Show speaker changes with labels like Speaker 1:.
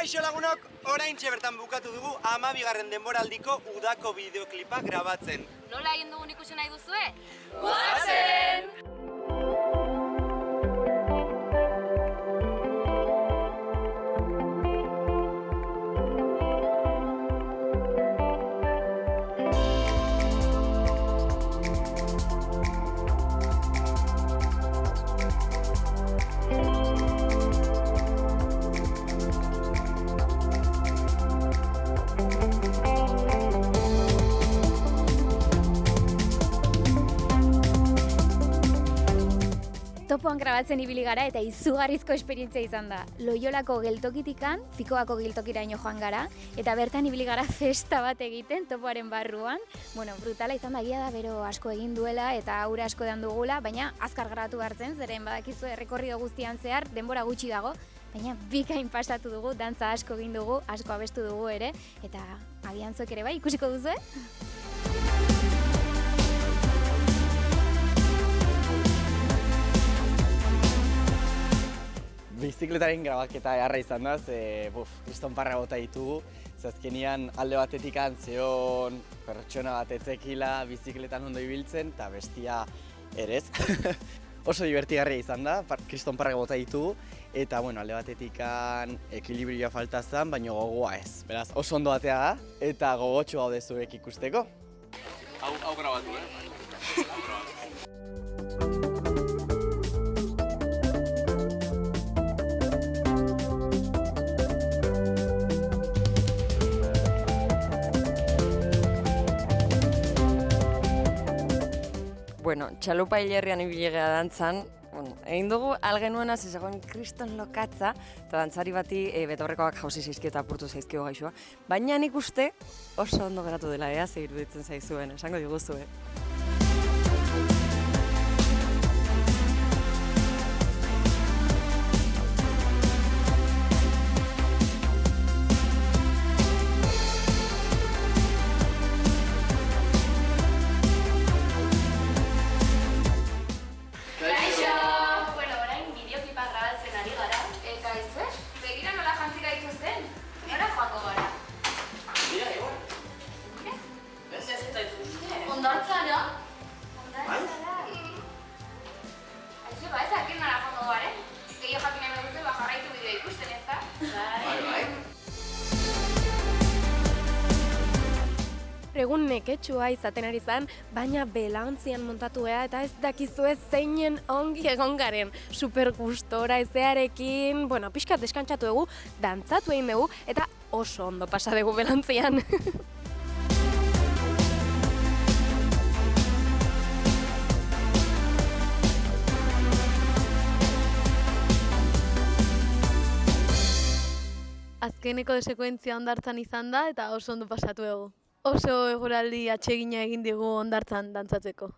Speaker 1: Kaixo lagunok, oraintxe bertan bukatu dugu 12. denboraldiko udako bideoklipa grabatzen.
Speaker 2: Nola egin dugun ikusi nahi duzue?
Speaker 3: Goazen!
Speaker 4: Topoan grabatzen ibili gara eta izugarrizko esperientzia izan da. Loiolako geltokitikan, Fikoako geltokiraino joan gara, eta bertan ibili gara festa bat egiten topoaren barruan. Brutala izan da, egia da bero asko egin duela eta aura asko edan dugula, baina azkar grabatu hartzen, zeren badakizu errekorrido guztian zehar, denbora gutxi dago, baina bikain pasatu dugu, dantza asko egin dugu, asko abestu dugu ere, eta agian zuek ere bai, ikusiko duzu,
Speaker 5: Bizikletaren grabaketa eharra izan da, kriston parra bota ditugu. Azkenean alde batetik zeon pertsona bat etzekila bizikletan ondo ibiltzen, eta bestia ere ez. Oso divertigarria izan da, kriston parra bota ditugu, eta alde batetik ekilibrioa falta zen, baina gogoa ez. Beraz, oso ondo batea da, eta gogotxo gaude zuek ikusteko.
Speaker 6: Hau grabatu, Hau grabatu.
Speaker 3: Txalupa hilerrian ibili gara dantzan, egin dugu algenuena zegoen kriston lokatza, eta dantzari bati betaurrekoak jauzi zaizkio eta apurtu zaizkio gaixoa. Baina nik uste oso ondo geratu dela ze iruditzen zaizuen, esango diguzue.
Speaker 2: Ondartzara? Ondartzara? Aizu, ez akin nara joango garen? Gehiago jakin nahi begutzen, jarraitu bideo ikusten ez da? Bai.
Speaker 7: Egun neketsua izaten ari zen, baina belauntzian montatu eta ez dakizue zeinen ongi egon garen. Super gustora ezearekin, pixkat deskantzatu dugu, dantzatu egin dugu, eta oso ondo pasa dugu belauntzian.
Speaker 8: Azkeneko sekuentzia Hondartzan izan da eta oso ondo pasatu dugu. Oso eguraldi atsegina egin digu Hondartzan dantzatzeko.